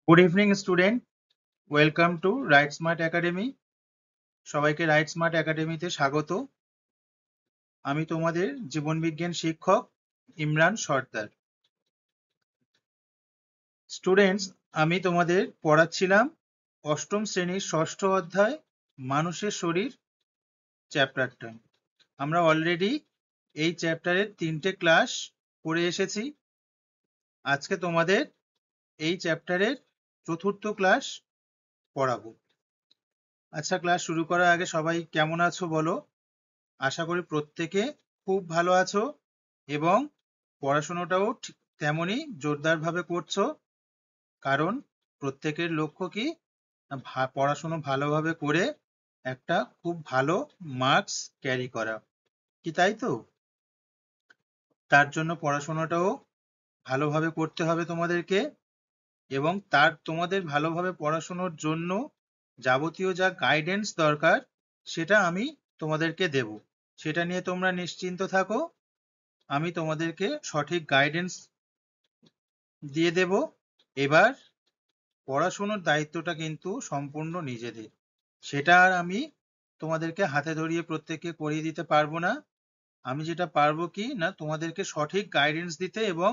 Good evening student, welcome to right smart academy. সবাইকে right smart একাডেমিতে স্বাগত। আমি তোমাদের জীবনবিজ্ঞান শিক্ষক ইমরান সর্দার। স্টুডেন্টস, আমি তোমাদের পড়াচ্ছিলাম অষ্টম শ্রেণীর ষষ্ঠ অধ্যায় মানুষের শরীর চ্যাপ্টারটা। আমরা অলরেডি এই চ্যাপ্টারের 3টে ক্লাস করে এসেছি। আজকে তোমাদের এই চ্যাপ্টারের চতুর্থ ক্লাস পড়াবো। আচ্ছা, ক্লাস শুরু করার আগে সবাই কেমন আছো বলো? আশা করি প্রত্যেকে খুব ভালো আছো এবং পড়াশোনাটাও ঠিক তেমনই জোরদারভাবে করছো, কারণ প্রত্যেকের লক্ষ্য কি না, পড়াশোনা ভালোভাবে করে একটা খুব ভালো মার্কস ক্যারি করা, কি তাই তো? তার জন্য পড়াশোনাটাও ভালোভাবে করতে হবে তোমাদেরকে, এবং তোমাদের ভালোভাবে পড়াশোনার জন্য যাবতীয় যা গাইডেন্স দরকার সেটা আমি তোমাদেরকে দেব। সেটা নিয়ে তোমরা নিশ্চিন্ত থাকো, আমি তোমাদেরকে সঠিক গাইডেন্স দিয়ে দেব। এবার পড়াশোনার দায়িত্বটা কিন্তু সম্পূর্ণ নিজেদের। সেটা আর আমি তোমাদেরকে হাতে ধরিয়ে প্রত্যেককে করিয়ে দিতে পারবো না। আমি যেটা পারবো কি না, তোমাদেরকে সঠিক গাইডেন্স দিতে এবং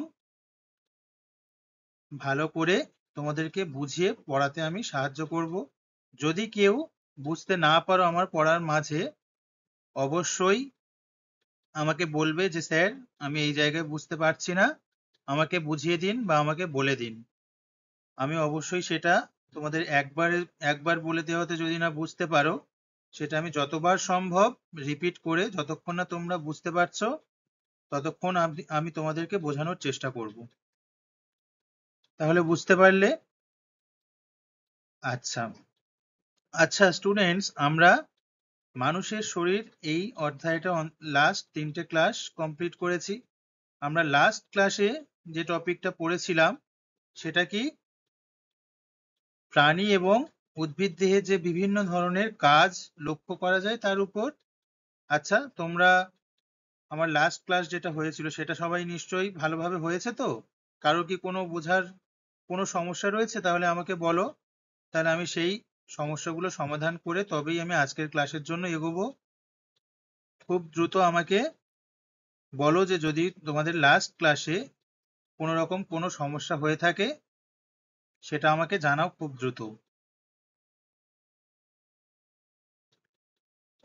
ভালো করে তোমাদেরকে বুঝিয়ে পড়াতে আমি সাহায্য করব। যদি কেউ বুঝতে না পারো আমার পড়ার মাঝে, অবশ্যই আমাকে বলবে যে স্যার, আমি এই জায়গায় বুঝতে পারছি না, আমাকে বুঝিয়ে দিন বা আমাকে বলে দিন। আমি অবশ্যই সেটা তোমাদের একবার বলে দেওয়াতে যদি না বুঝতে পারো, সেটা আমি যতবার সম্ভব রিপিট করে যতক্ষণ না তোমরা বুঝতে পারছো ততক্ষণ আমি তোমাদেরকে বোঝানোর চেষ্টা করব। তাহলে বুঝতে পারলে? আচ্ছা আচ্ছা স্টুডেন্টস, আমরা মানুষের শরীর এই অধ্যায়টা লাস্ট 3টে ক্লাস কমপ্লিট করেছি। আমরা লাস্ট ক্লাসে যে টপিকটা পড়েছিলাম সেটা কি, প্রাণী এবং উদ্ভিদ দেহে যে বিভিন্ন ধরনের কাজ লক্ষ্য করা যায় তার উপর। আচ্ছা, তোমরা আমার লাস্ট ক্লাস যেটা হয়েছিল সেটা সবাই নিশ্চয়ই ভালোভাবে হয়েছে তো? কারো কি কোনো বোঝার কোনো সমস্যা রয়েছে? তাহলে আমাকে বলো, তাহলে আমি সেই সমস্যাগুলো সমাধান করে তবেই আমি আজকের ক্লাসের জন্য এগোবো। খুব দ্রুত আমাকে বলো যে যদি তোমাদের লাস্ট ক্লাসে কোনো রকম কোনো সমস্যা হয়ে থাকে, সেটা আমাকে জানাও খুব দ্রুত।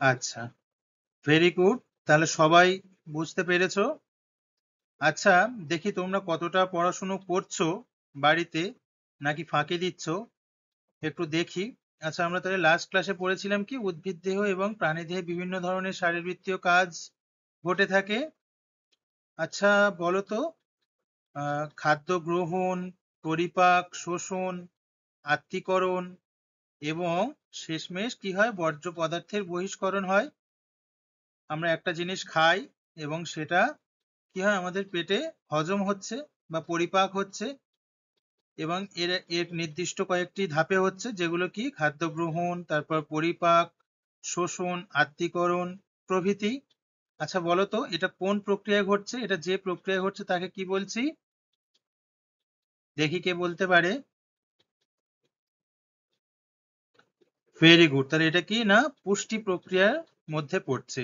আচ্ছা, ভেরি গুড, তাহলে সবাই বুঝতে পেরেছো। আচ্ছা, দেখি তোমরা কতটা পড়াশুনো করছো বাড়িতে, নাকি ফাঁকি দিচ্ছ, একটু দেখি। আচ্ছা, আমরা তাহলে লাস্ট ক্লাসে পড়েছিলাম কি, উদ্ভিদ দেহ এবং প্রাণী দেহে বিভিন্ন ধরনের শারীরবৃত্তীয় কাজ ঘটে থাকে। আচ্ছা বলো তো, খাদ্য গ্রহণ, পরিপাক, শোষণ, আত্তীকরণ এবং শেষমেশ কি হয়, বর্জ্য পদার্থের বহিষ্করণ হয়। আমরা একটা জিনিস খাই এবং সেটা কি হয়, আমাদের পেটে হজম হচ্ছে বা পরিপাক হচ্ছে, এবং এর এর নির্দিষ্ট কয়েকটি ধাপে হচ্ছে, যেগুলো কি খাদ্য গ্রহণ, তারপর পরিপাক, শোষণ, আত্তীকরণ প্রভৃতি। আচ্ছা বলো তো, এটা কোন প্রক্রিয়ায় ঘটছে? এটা যে প্রক্রিয়ায় ঘটছে তাকে কি বলছি? দেখি কে বলতে পারে। ভেরি গুড, তাহলে এটা কি না, পুষ্টি প্রক্রিয়ার মধ্যে পড়ছে।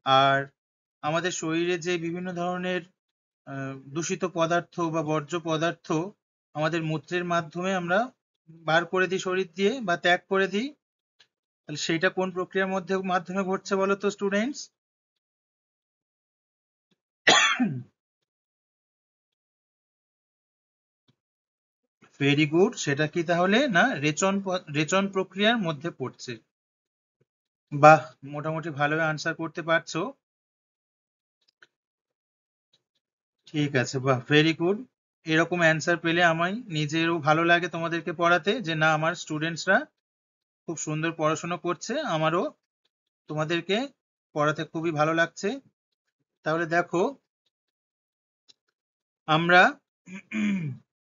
আর আমাদের শরীরে যে বিভিন্ন ধরনের দূষিত পদার্থ বা বর্জ্য পদার্থ আমাদের মূত্রের মাধ্যমে আমরা বার করে দিই শরীর দিয়ে বা ত্যাগ করে দিই, তাহলে সেইটা কোন প্রক্রিয়ার মাধ্যমে ঘটছে বলো তো স্টুডেন্টস? ভেরি গুড, সেটা কি তাহলে না, রেচন প্রক্রিয়ার মধ্যে পড়ছে। বাহ, মোটামুটি ভালোভাবে আনসার করতে পারছো। ঠিক আছে, বাহ, ভেরি গুড। এরকম অ্যান্সার পেলে আমায় নিজেরও ভালো লাগে তোমাদেরকে পড়াতে, যে না, আমার স্টুডেন্টসরা খুব সুন্দর পড়াশোনা করছে, আমারও তোমাদেরকে পড়াতে খুবই ভালো লাগছে। তাহলে দেখো, আমরা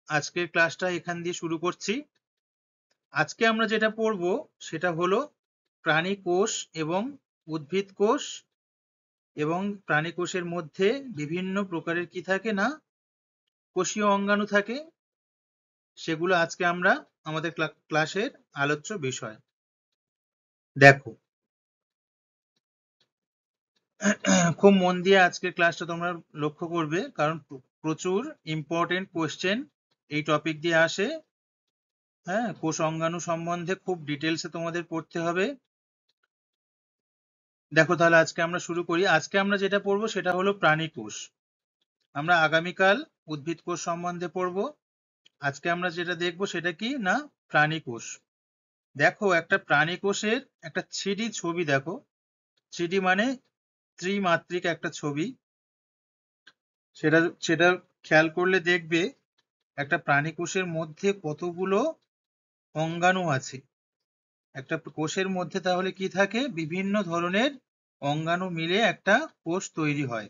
আজকের ক্লাসটা এখান দিয়ে শুরু করছি। আজকে আমরা যেটা পড়বো সেটা হলো প্রাণী কোষ এবং উদ্ভিদ কোষ, এবং প্রাণী কোষের মধ্যে বিভিন্ন প্রকারের কি থাকে না, কোষীয় অঙ্গাণু থাকে। সেগুলো আজকে আমরা আমাদের ক্লাসের আলোচ্য বিষয়। দেখো, খুব মন দিয়ে আজকের ক্লাসটা তোমরা লক্ষ্য করবে, কারণ প্রচুর ইম্পর্টেন্ট কোশ্চেন এই টপিক দিয়ে আসে। হ্যাঁ, কোষ অঙ্গাণু সম্বন্ধে খুব ডিটেলসে তোমাদের পড়তে হবে। দেখো তাহলে আজকে আমরা শুরু করি। আজকে আমরা যেটা পড়বো সেটা হলো প্রাণী কোষ। আমরা আগামীকাল উদ্ভিদ কোষ সম্বন্ধে পড়বো। আজকে আমরা যেটা দেখবো সেটা কি না, প্রাণী কোষ। দেখো, একটা প্রাণী কোষের একটা 3D ছবি দেখো। 3D মানে ত্রিমাত্রিক একটা ছবি। সেটা সেটা খেয়াল করলে দেখবে একটা প্রাণী কোষের মধ্যে কতগুলো অঙ্গাণু আছে। একটা কোষের মধ্যে তাহলে কি থাকে, বিভিন্ন ধরনের অঙ্গাণু মিলে একটা কোষ তৈরি হয়।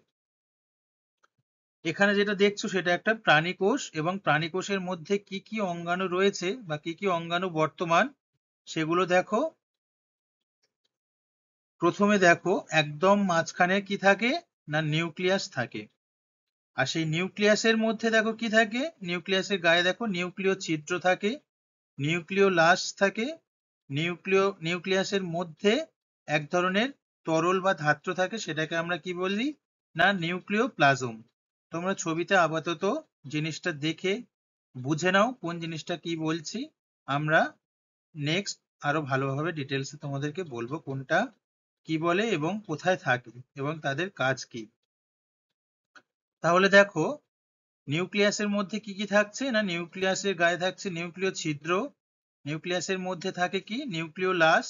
এখানে যেটা দেখছো সেটা একটা প্রাণী কোষ, এবং প্রাণী কোষের মধ্যে কি কি অঙ্গাণু রয়েছে বা কি কি অঙ্গাণু বর্তমান সেগুলো দেখো। প্রথমে দেখো, একদম মাঝখানে কি থাকে না, নিউক্লিয়াস থাকে। আর সেই নিউক্লিয়াসের মধ্যে দেখো কি থাকে, নিউক্লিয়াসের গায়ে দেখো নিউক্লিয় ছিদ্র থাকে, নিউক্লিয় লাশ থাকে। নিউক্লিয়াসের মধ্যে এক ধরনের তরল বা ধাত্র থাকে, সেটাকে আমরা কি বলি না, নিউক্লিওপ্লাজম। তোমরা ছবিতে আপাতত জিনিসটা দেখে বুঝে নাও কোন জিনিসটা কি বলছি। আমরা নেক্সট আরো ভালোভাবে ডিটেলসে তোমাদেরকে বলবো কোনটা কি বলে এবং কোথায় থাকে এবং তাদের কাজ কি। তাহলে দেখো, নিউক্লিয়াসের মধ্যে কি কি থাকছে না, নিউক্লিয়াসের গায়ে থাকছে নিউক্লিয় ছিদ্র, নিউক্লিয়াসের মধ্যে থাকে কি নিউক্লিওলাস,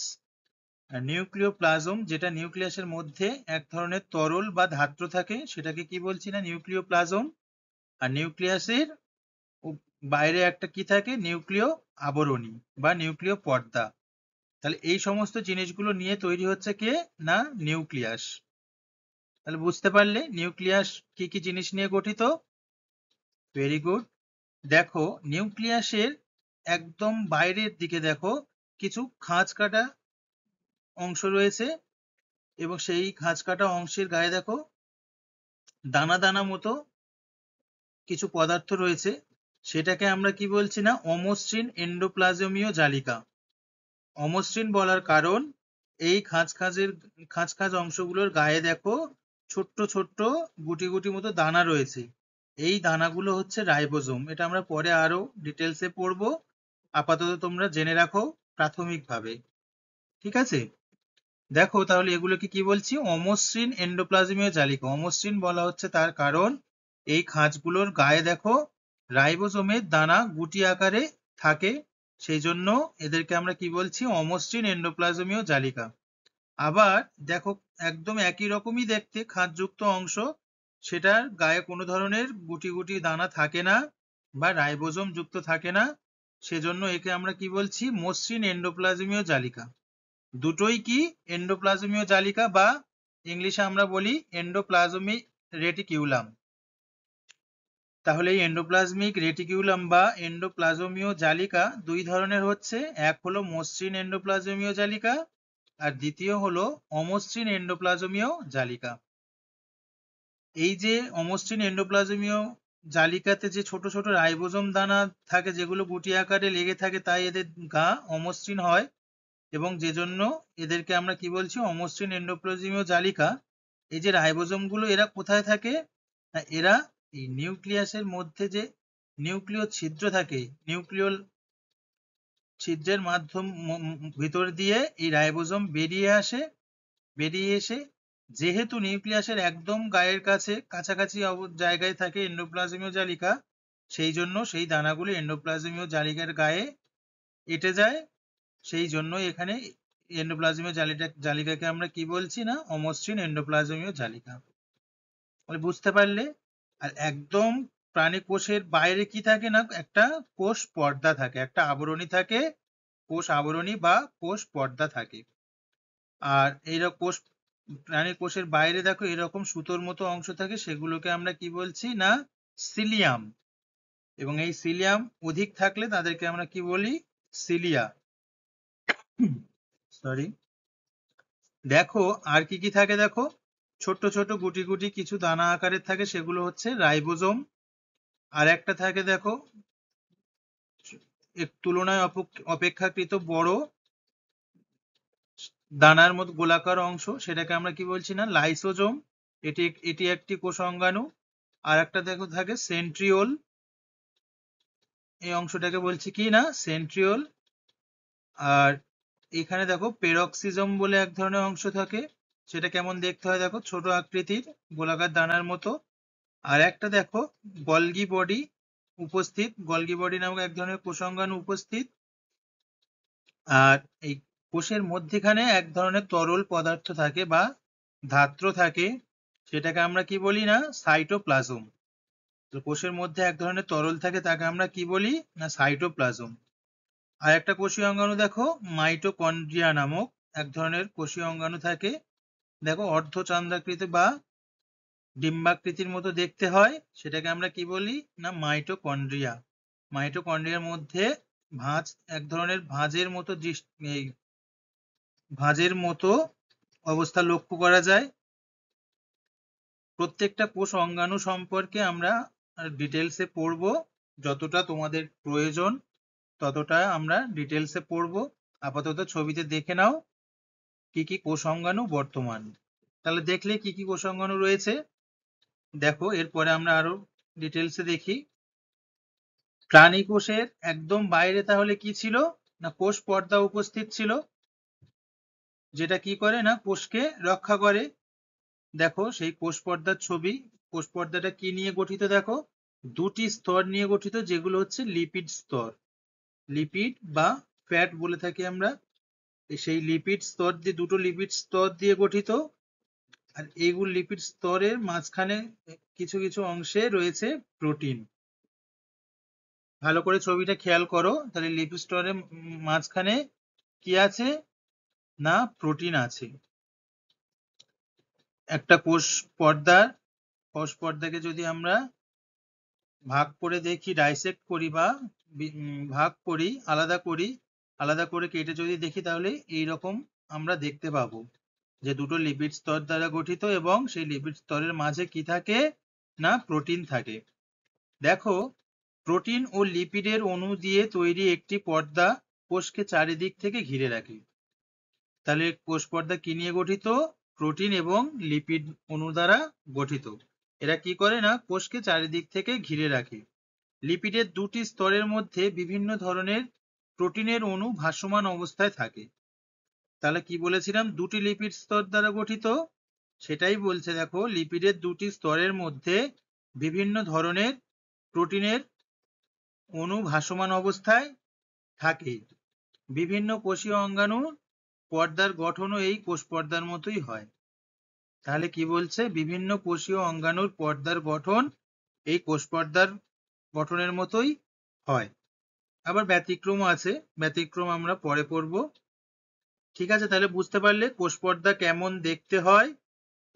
আর নিউক্লিওপ্লাজম যেটা নিউক্লিয়াসের মধ্যে এক ধরনের তরল বা ধাত্র থাকে, সেটাকে কি বলছি না, নিউক্লিওপ্লাজম। আর নিউক্লিয়াসের বাইরে একটা কি থাকে, নিউক্লিয় আবরণী বা নিউক্লিয় পর্দা। তাহলে এই সমস্ত জিনিসগুলো নিয়ে তৈরি হচ্ছে কে না, নিউক্লিয়াস। তাহলে বুঝতে পারলে নিউক্লিয়াস কি কি জিনিস নিয়ে গঠিত। Very good. দেখো, নিউক্লিয়াসের একদম বাইরের দিকে দেখো কিছু খাঁজ কাটা অংশ রয়েছে, এবং সেই খাঁজ কাটা অংশের গায়ে দেখো দানা দানা মতো কিছু পদার্থ রয়েছে। সেটাকে আমরা কি বলছি না, অমসৃণ এন্ডোপ্লাজমীয় জালিকা। অমসৃণ বলার কারণ, এই খাঁজ অংশগুলোর গায়ে দেখো ছোট্ট ছোট্ট গুটি গুটি মতো দানা রয়েছে। এই দানাগুলো হচ্ছে রাইবোজোম। এটা আমরা পরে আরো ডিটেলসে পড়বো, আপাতত তোমরা জেনে রাখো প্রাথমিকভাবে। ঠিক আছে, দেখো তাহলে এগুলোকে কি বলছি, অমসৃণ এন্ডোপ্লাজমীয় জালিকা। অমসৃণ বলা হচ্ছে তার কারণ এই খাঁজগুলোর গায়ে দেখো রাইবোজোমের দানা গুটি আকারে থাকে, সেই জন্য এদেরকে আমরা কি বলছি, অমসৃণ এন্ডোপ্লাজমীয় জালিকা। আবার দেখো, একদম একই রকমই দেখতে খাঁজযুক্ত অংশ, সেটার গায়ে কোনো ধরনের গুটি গুটি দানা থাকে না বা রাইবোজোম যুক্ত থাকে না, সেজন্য একে আমরা কি বলছি, মসৃণ এন্ডোপ্লাজমীয় জালিকা। দুটোই কি এন্ডোপ্লাজমীয় জালিকা, বা ইংলিশে আমরা বলি এন্ডোপ্লাজমিক রেটিকিউলাম। তাহলে এই এন্ডোপ্লাজমিক রেটিকিউলাম বা এন্ডোপ্লাজমীয় জালিকা দুই ধরনের হচ্ছে। এক হলো মসৃণ এন্ডোপ্লাজমীয় জালিকা, আর দ্বিতীয় হলো অমসৃণ এন্ডোপ্লাজমীয় জালিকা। এই যে অমসৃণ এন্ডোপ্লাজমীয় জালিকাতে যে ছোট ছোট রাইবোজোম দানা থাকে, যেগুলো গুটি আকারে লেগে থাকে, তাই এদের গা অমসৃণ হয়, এবং যে জন্য এদেরকে আমরা কি বলছি, অমসৃণ এন্ডোপ্লাজমীয় জালিকা। এই যে রাইবোজোম গুলো এরা কোথায় থাকে না, এরা এই নিউক্লিয়াসের মধ্যে যে নিউক্লিয় ছিদ্র থাকে, নিউক্লিয় ছিদ্রের মাধ্যম ভিতর দিয়ে এই রাইবোজোম বেরিয়ে আসে। বেরিয়ে এসে যেহেতু নিউক্লিয়াসের একদম গায়ের কাছে কাছাকাছি জায়গায় থাকে এন্ডোপ্লাজমীয় জালিকা, সেই জন্য সেই দানাগুলি এন্ডোপ্লাজমীয় জালিকার গায়ে এঁটে যায়। সেই জন্য এখানে এন্ডোপ্লাজমীয় জালিকাকে আমরা কি বলছি না, অমসৃণ এন্ডোপ্লাজমীয় জালিকা। বুঝতে পারলে। আর একদম প্রাণী কোষের বাইরে কি থাকে না, একটা কোষ পর্দা থাকে, একটা আবরণী থাকে, কোষ আবরণী বা কোষ পর্দা থাকে। আর এইরকম প্রাণী কোষের বাইরে দেখো এরকম সুতোর মতো অংশ থাকে, সেগুলোকে আমরা কি বলছি না, সিলিয়াম। এবং এই সিলিয়াম অধিক থাকলে তাদেরকে আমরা কি বলি, সিলিয়া। সরি। দেখো আর কি কি থাকে, দেখো ছোট ছোট গুটি গুটি কিছু দানা আকারের থাকে, সেগুলো হচ্ছে রাইবোজোম। আর একটা থাকে দেখো এর তুলনায় অপেক্ষাকৃত বড় দানার মতো গোলাকার অংশ, সেটাকে আমরা কি বলছি না লাইসোজোম। এটি একটি কোষ অঙ্গাণু। আর একটা দেখো থাকে সেন্ট্রিওল, এই অংশটাকে বলছি কি না সেন্ট্রিওল। আর এখানে দেখো পেরক্সিজম বলে এক ধরনের অংশ থাকে, সেটা কেমন দেখতে হয় দেখো, ছোট আকৃতির গোলাকার দানার মতো। আর একটা দেখো গলগি বডি উপস্থিত, গলগি বডি নামক এক ধরনের কোষ অঙ্গাণু উপস্থিত। আর এই কোষের মধ্যেখানে এক ধরনের তরল পদার্থ থাকে বা ধাত্র থাকে, সেটাকে আমরা কি বলি না সাইটোপ্লাজম। তো কোষের মধ্যে এক ধরনের তরল থাকে, তাকে আমরা কি বলি না সাইটোপ্লাজম। আর একটা কোষীয় অঙ্গাণু দেখো মাইটোকন্ড্রিয়া নামক এক ধরনের কোষীয় অঙ্গাণু থাকে, দেখো অর্ধচন্দ্রাকৃতি বা ডিম্বাকৃতির মতো দেখতে হয়, সেটাকে আমরা কি বলি না মাইটোকন্ড্রিয়া। মাইটোকন্ড্রিয়ার মধ্যে ভাঁজ, এক ধরনের ভাঁজের মতো অবস্থা লক্ষ্য করা যায়। প্রত্যেকটা কোষ অঙ্গাণু সম্পর্কে আমরা ডিটেলসে পড়ব, যতটা তোমাদের প্রয়োজন ততটা আমরা ডিটেলসে পড়ব। আপাতত ছবিতে দেখে নাও কি কি কোষ অঙ্গাণু বর্তমান। তাহলে দেখলে কি কি কোষ অঙ্গাণু রয়েছে, দেখো এরপরে আমরা আরো ডিটেলসে দেখি। প্রাণী কোষের একদম বাইরে তাহলে কি ছিল না কোষ পর্দা উপস্থিত ছিল, যেটা কি করে না কোষকে রক্ষা করে। দেখো সেই কোষ পর্দার ছবি। কোষ পর্দাটা কি নিয়ে গঠিত দেখো, দুটি স্তর নিয়ে গঠিত, যেগুলো হচ্ছে লিপিড স্তর, লিপিড বা ফ্যাট বলে থাকি আমরা। সেই লিপিড স্তর দিয়ে, দুটো লিপিড স্তর দিয়ে গঠিত। আর এইগুলো লিপিড স্তরের মাঝখানে কিছু কিছু অংশে রয়েছে প্রোটিন। ভালো করে ছবিটা খেয়াল করো, তাহলে লিপিড স্তরের মাঝখানে কি আছে না প্রোটিন আছে। একটা কোষ পর্দাকে যদি আমরা ভাগ করে দেখি, ডাইসেক্ট করি বা ভাগ করি, আলাদা করে কেটে যদি দেখি, তাহলে এইরকম আমরা দেখতে পাবো যে দুটো লিপিড স্তর দ্বারা গঠিত এবং সেই লিপিড স্তরের মাঝে কি থাকে না প্রোটিন থাকে। দেখো প্রোটিন ও লিপিডের অণু দিয়ে তৈরি একটি পর্দা কোষকে চারিদিক থেকে ঘিরে রাখে। তাহলে কোষ পর্দা কি নিয়ে গঠিত, প্রোটিন এবং লিপিড অণু দ্বারা গঠিত। এরা কি করে না কোষকে চারিদিক থেকে ঘিরে রাখে। লিপিডের দুটি স্তরের মধ্যে বিভিন্ন ধরনের প্রোটিনের অণু ভাসমান অবস্থায় থাকে। তাহলে কি বলেছিলাম দুটি লিপিড স্তর দ্বারা গঠিত, সেটাই বলছে দেখো লিপিডের দুটি স্তরের মধ্যে বিভিন্ন ধরনের প্রোটিনের অণু ভাসমান অবস্থায় থাকে। বিভিন্ন কোষীয় অঙ্গাণু পর্দার গঠনও এই কোষ পর্দার মতোই হয়। তাহলে কি বলছে, বিভিন্ন কোষীয় অঙ্গাণুর পর্দার গঠন এই কোষ পর্দার গঠনের মতোই হয়। আবার ব্যতিক্রমও আছে, ব্যতিক্রম আমরা পরে পড়ব। ঠিক আছে, তাহলে বুঝতে পারলে কোষ পর্দা কেমন দেখতে হয়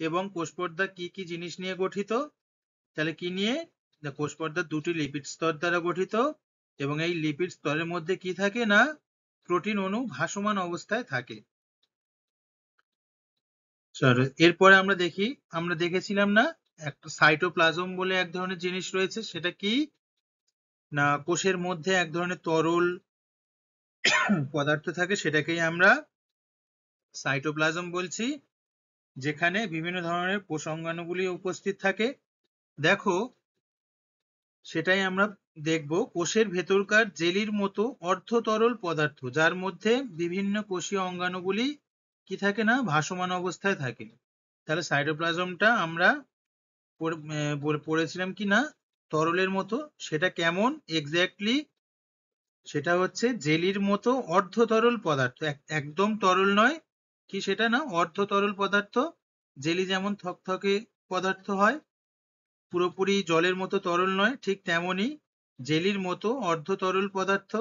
এবং কোষ পর্দা কি কি জিনিস নিয়ে গঠিত। তাহলে কি নিয়ে, কোষ পর্দা দুটি লিপিড স্তর দ্বারা গঠিত এবং এই লিপিড স্তরের মধ্যে কি থাকে না প্রোটিন অণু ভাসমান অবস্থায় থাকে। এরপরে আমরা দেখেছিলাম না একটা সাইটোপ্লাজম বলে এক ধরনের জিনিস রয়েছে, সেটা কি না কোষের মধ্যে এক ধরনের তরল পদার্থ থাকে, সেটাকেই আমরা সাইটোপ্লাজম বলছি, যেখানে বিভিন্ন ধরনের কোষ অঙ্গাণুগুলি উপস্থিত থাকে। দেখো সেটাই আমরা দেখব, কোষের ভেতরকার জেলির মতো অর্ধ তরল পদার্থ, যার মধ্যে বিভিন্ন কোষীয় অঙ্গাণুগুলি কি থাকে না ভাসমান অবস্থায় থাকে। তাহলে সাইটোপ্লাজমটা আমরা পড়েছিলাম কি না তরলের মতো, সেটা কেমন এক্স্যাক্টলি, সেটা হচ্ছে জেলির মতো অর্ধ তরল পদার্থ, একদম তরল নয়, কি সেটা না অর্ধ তরল পদার্থ। জেলি যেমন থকথকে পদার্থ হয়, পুরোপুরি জলের মতো তরল নয়, ঠিক তেমনি জেলির মতো অর্ধ তরল পদার্থ,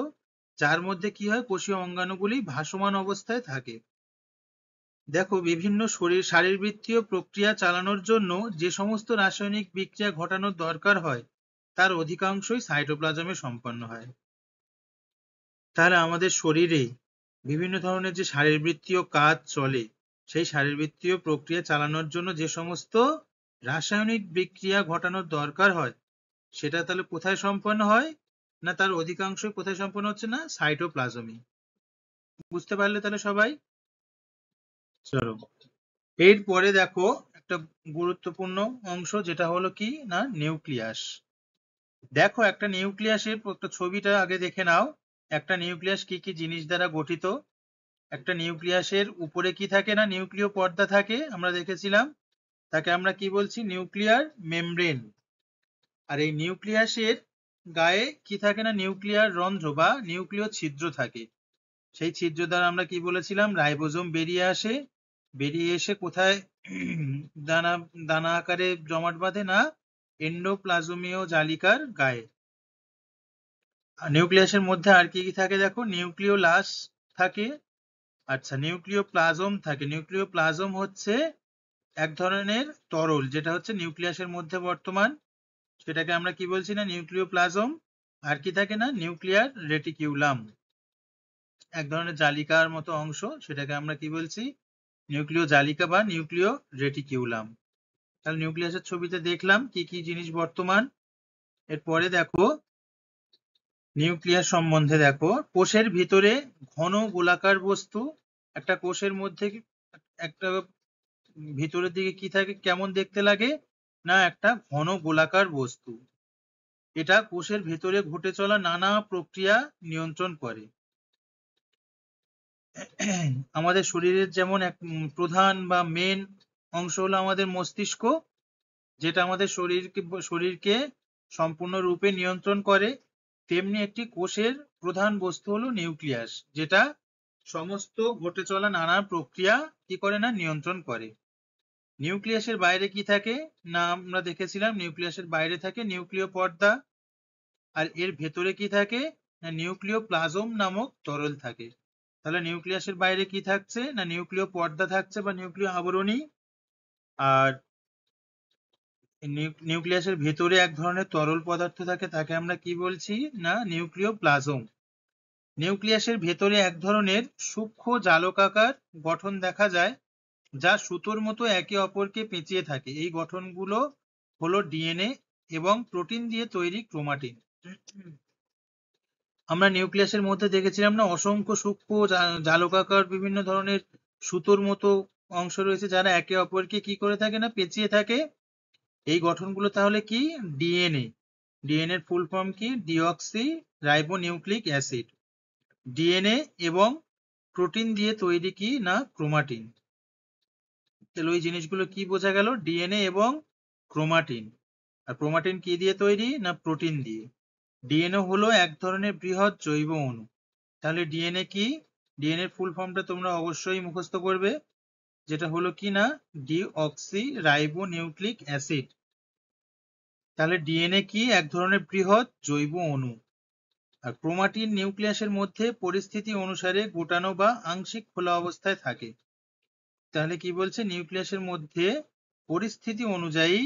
যার মধ্যে কি হয় কোষীয় অঙ্গাণুগুলি ভাসমান অবস্থায় থাকে। দেখো বিভিন্ন শারীরবৃত্তীয় প্রক্রিয়া চালানোর জন্য যে সমস্ত রাসায়নিক বিক্রিয়া ঘটানোর দরকার হয় তার অধিকাংশই সাইটোপ্লাজমে সম্পন্ন হয়। তাহলে আমাদের শরীরে বিভিন্ন ধরনের যে শারীরবৃত্তীয় কাজ চলে, সেই শারীরবৃত্তীয় প্রক্রিয়া চালানোর জন্য যে সমস্ত রাসায়নিক বিক্রিয়া ঘটানোর দরকার হয়, সেটা তাহলে কোথায় সম্পন্ন হয় না তার অধিকাংশই কোথায় সম্পন্ন হচ্ছে না সাইটোপ্লাজমে। বুঝতে পারলে তাহলে সবাই? চলো এরপরে দেখো একটা গুরুত্বপূর্ণ অংশ, যেটা হলো কি না নিউক্লিয়াস। দেখো একটা নিউক্লিয়াসের একটা ছবিটা আগে দেখে নাও। একটা নিউক্লিয়াস কি কি জিনিস দ্বারা গঠিত। একটা নিউক্লিয়াসের উপরে কি থাকে না নিউক্লিয় পর্দা থাকে, আমরা দেখেছিলাম। তাকে আমরা কি বলছি নিউক্লিয়ার মেমব্রেন। আর এই নিউক্লিয়াসের গায়ে কি থাকে না নিউক্লিয়ার রন্ধ্র বা নিউক্লিয় ছিদ্র থাকে। সেই ছিদ্র দ্বারা আমরা কি বলেছিলাম রাইবোজোম বেরিয়ে আসে। বেরিয়ে এসে কোথায় দানা দানা আকারে জমাট বাঁধে না এন্ডোপ্লাজমীয় জালিকার গায়ে। নিউক্লিয়াসের মধ্যে আর কি কি থাকে দেখো, নিউক্লিওলাস থাকে, আচ্ছা নিউক্লিওপ্লাজম থাকে। নিউক্লিওপ্লাজম হচ্ছে এক ধরনের তরল, যেটা হচ্ছে নিউক্লিয়াসের মধ্যে বর্তমান, সেটাকে আমরা কি বলছি না নিউক্লিওপ্লাজম। আর কি থাকে না নিউক্লিয়ার রেটিকিউলাম, এক ধরনের জালিকার মতো অংশ, সেটাকে আমরা কি বলছি নিউক্লিয় জালিকা বা নিউক্লিয় রেটিকিউলাম। তাহলে নিউক্লিয়াসের ছবিতে দেখলাম কি কি জিনিস বর্তমান। এরপরে দেখো নিউক্লিয়াস সম্বন্ধে দেখো, কোষের ভিতরে ঘন গোলাকার বস্তু। একটা কোষের মধ্যে একটা ভিতরের দিকে কি থাকে, কেমন দেখতে লাগে না একটা ঘন গোলাকার বস্তু। এটা কোষের ভেতরে ঘটে চলা নানা প্রক্রিয়া নিয়ন্ত্রণ করে। আমাদের শরীরের যেমন এক প্রধান বা মেন অংশ হলো আমাদের মস্তিষ্ক, যেটা আমাদের শরীরকে সম্পূর্ণরূপে নিয়ন্ত্রণ করে। তেমনি একটি কোষের প্রধান বস্তু হলো নিউক্লিয়াস, যেটা সমস্ত ঘটে চলা নানা প্রক্রিয়া কি করে না নিয়ন্ত্রণ করে। নিউক্লিয়াসের বাইরে কি থাকে না আমরা দেখেছিলাম নিউক্লিয়াসের বাইরে থাকে নিউক্লিয় পর্দা। আর এর ভেতরে কি থাকে না নিউক্লিয় প্লাজম নামক তরল থাকে। তাহলে নিউক্লিয়াসের বাইরে কি থাকছে না নিউক্লিয় পর্দা থাকছে বা নিউক্লিয় আবরণী। আর নিউক্লিয়াসের ভেতরে এক ধরনের তরল পদার্থ থাকে, তাকে আমরা কি বলছি না নিউক্লিয় প্লাজম। নিউক্লিয়াসের ভেতরে এক ধরনের সূক্ষ্ম জালকাকার গঠন দেখা যায়, যা সুতোর মতো একে অপরকে পেঁচিয়ে থাকে। এই গঠনগুলো হলো ডিএনএ এবং প্রোটিন দিয়ে তৈরি ক্রোমাটিন। আমরা নিউক্লিয়াসের মধ্যে দেখেছিলাম না অসংখ্য সূক্ষ্ম জালকাকার বিভিন্ন ধরনের সুতোর মতো অংশ রয়েছে, যারা একে অপরকে কি করে থাকে না পেঁচিয়ে থাকে। এই গঠনগুলো তাহলে কি ডিএনএ। ডিএনএ এর ফুল ফর্ম কি deoxy ribo nucleic acid. DNA এবং প্রোটিন দিয়ে তৈরি কি না ক্রোমাটিন। তাহলে ওই জিনিসগুলো কি বোঝা গেল ডিএনএ এবং ক্রোমাটিন। আর ক্রোমাটিন কি দিয়ে তৈরি না প্রোটিন দিয়ে। ডিএনএ হলো এক ধরনের বৃহৎ জৈব অণু। তাহলে ডিএনএ কি, ডিএনএ এর ফুল ফর্মটা তোমরা অবশ্যই মুখস্থ করবে, যেটা হলো কি না ডিঅক্সি রাইবো নিউক্লিক অ্যাসিড। তাহলে ডিএনএ কি এক ধরনের বৃহৎ জৈব অণু। আর ক্রোমাটিন নিউক্লিয়াসের মধ্যে পরিস্থিতি অনুসারে গোটানো বা আংশিক খোলা অবস্থায় থাকে। তাহলে কি বলছে নিউক্লিয়াসের মধ্যে পরিস্থিতি অনুযায়ী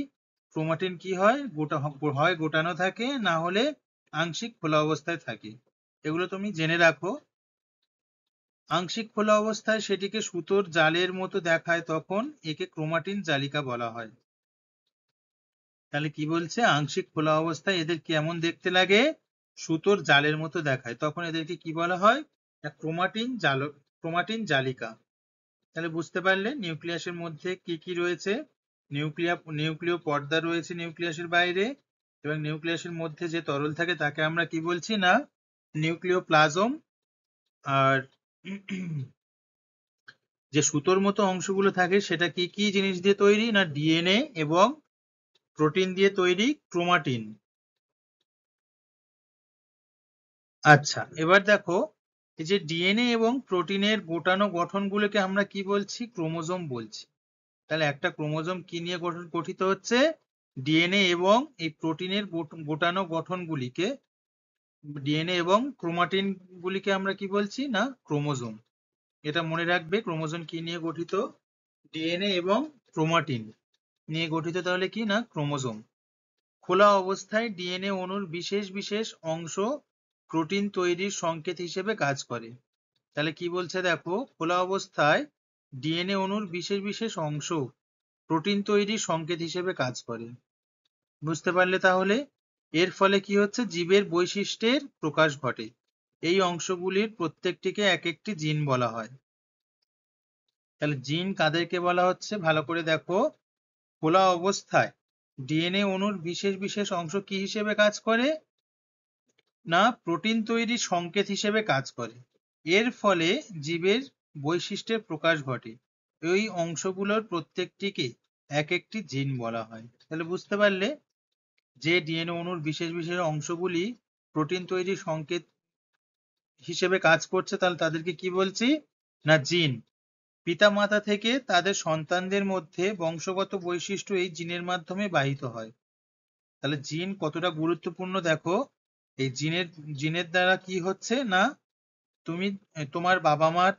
ক্রোমাটিন কি হয় হয় গোটানো থাকে, না হলে আংশিক খোলা অবস্থায় থাকে। এগুলো তুমি জেনে রাখো। আংশিক খোলা অবস্থায় সেটিকে সুতোর জালের মতো দেখায়, তখন একে ক্রোমাটিন জালিকা বলা হয়। তাহলে কি বলছে আংশিক খোলা অবস্থায় এদের কেমন দেখতে লাগে সুতোর জালের মতো দেখায়, তখন এদেরকে কি বলা হয় ক্রোমাটিন জালিকা। তাহলে বুঝতে পারলে নিউক্লিয়াসের মধ্যে কি কি রয়েছে। নিউক্লিয় পর্দা রয়েছে নিউক্লিয়াসের বাইরে, এবং নিউক্লিয়াসের মধ্যে যে তরল থাকে তাকে আমরা কি বলছি না নিউক্লিয় প্লাজম। আর যে সুতোর মতো অংশগুলো থাকে সেটা কি কি জিনিস দিয়ে তৈরি না ডিএনএ এবং প্রোটিন দিয়ে তৈরি ক্রোমাটিন। আচ্ছা এবার দেখো এই যে ডিএনএ এবং প্রোটিনের গোটানো গঠনগুলোকে আমরা কি বলছি ক্রোমোজোম বলছি। তাহলে একটা ক্রোমোজোম কি নিয়ে গঠিত হচ্ছে ডিএনএ এবং এই প্রোটিনের গোটানো গঠনগুলিকে, ডিএনএ এবং ক্রোমাটিন গুলিকে আমরা কি বলছি না ক্রোমোজোম। এটা মনে রাখবে ক্রোমোজোম কি নিয়ে গঠিত ডিএনএ এবং ক্রোমাটিন নিয়ে গঠিত, তাহলে কি না ক্রোমোজোম। খোলা অবস্থায় ডিএনএ অণুর বিশেষ বিশেষ অংশ প্রোটিন তৈরির সংকেত হিসেবে কাজ করে। তাহলে কি বলছে দেখো খোলা অবস্থায় ডিএনএ অণুর বিশেষ বিশেষ অংশ প্রোটিন তৈরির সংকেত হিসেবে কাজ করে। বুঝতে পারলে তাহলে এর ফলে কি হচ্ছে, জীবের বৈশিষ্ট্যের প্রকাশ ঘটে। এই অংশগুলির প্রত্যেকটিকে এক একটি জিন বলা হয়। তাহলে জিন কাদেরকে বলা হচ্ছে ভালো করে দেখো। খোলা অবস্থায় ডিএনএ অণুর বিশেষ বিশেষ অংশ কি হিসেবে কাজ করে, না প্রোটিন তৈরির সংকেত হিসেবে কাজ করে। এর ফলে জীবের বৈশিষ্ট্যের প্রকাশ ঘটে। এই অংশগুলোর প্রত্যেকটিকে এক একটি জিন বলা হয়। তাহলে বুঝতে পারলে যে ডিএনএ অণুর বিশেষ বিশেষ অংশগুলি প্রোটিন তৈরির সংকেত হিসেবে কাজ করছে, তাহলে তাদেরকে কি বলছি, না জিন। পিতা মাতা থেকে তাদের সন্তানদের মধ্যে বংশগত বৈশিষ্ট্য এই জিনের মাধ্যমে বাহিত হয়। তাহলে জিন কতটা গুরুত্বপূর্ণ দেখো। এই জিনের দ্বারা কি হচ্ছে, না তুমি তোমার বাবা মার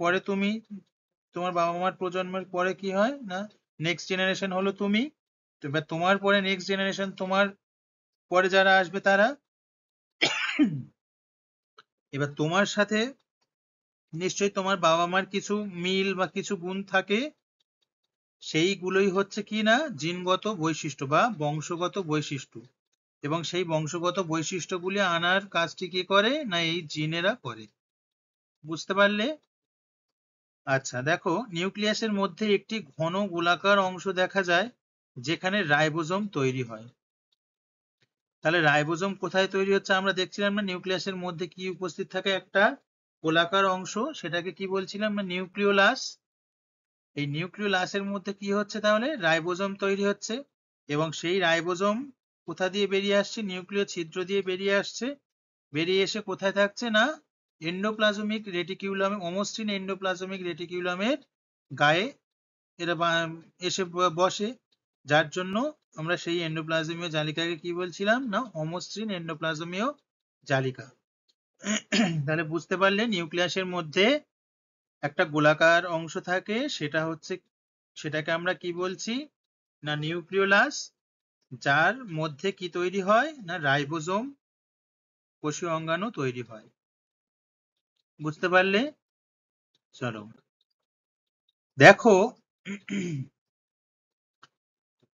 পরে তুমি, তোমার বাবা মার প্রজন্মের পরে কি হয়, না নেক্সট জেনারেশন হলো তুমি। তো এবার তোমার পরে নেক্সট জেনারেশন, তোমার পরে যারা আসবে তারা, এবার তোমার সাথে নিশ্চয়ই তোমার বাবা মার কিছু মিল বা কিছু গুণ থাকে। সেইগুলোই হচ্ছে কি, না জিনগত বৈশিষ্ট্য বা বংশগত বৈশিষ্ট্য। এবং সেই বংশগত বৈশিষ্ট্যগুলি আনার কাজটি কি করে, না এই জিনেরা করে। বুঝতে পারলে? আচ্ছা দেখো, নিউক্লিয়াসের মধ্যে একটি ঘন গোলাকার অংশ দেখা যায় যেখানে রাইবোজোম তৈরি হয়। তাহলে রাইবোজোম কোথায় তৈরি হচ্ছে আমরা দেখছিলাম না, নিউক্লিয়াসের মধ্যে কি উপস্থিত থাকে, একটা গোলাকার অংশ, সেটাকে কি বলছিলাম না, নিউক্লিওলাস। এই নিউক্লিওলাসের মধ্যে কি হচ্ছে, তাহলে রাইবোজোম তৈরি হচ্ছে। এবং সেই রাইবোজোম কোথা দিয়ে বেরিয়ে আসছে, নিউক্লিয় ছিদ্র দিয়ে বেরিয়ে আসছে। বেরিয়ে এসে কোথায় থাকছে, না এন্ডোপ্লাজমিক রেটিকিউলাম, অমসৃণ এন্ডোপ্লাজমিক রেটিকিউলামের গায়ে এরা এসে বসে। যার জন্য আমরা সেই এন্ডোপ্লাজমীয় জালিকাকে কি বলছিলাম, না অমসৃণ এন্ডোপ্লাজমীয় জালিকা। তাহলে বুঝতে পারলে নিউক্লিয়াসের মধ্যে একটা গোলাকার অংশ থাকে, সেটাকে আমরা কি বলছি, না নিউক্লিওলাস। যার মধ্যে কি তৈরি হয়, না রাইবোজোম, কোষীয় অঙ্গাণু তৈরি হয়। বুঝতে পারলে? চলো দেখো,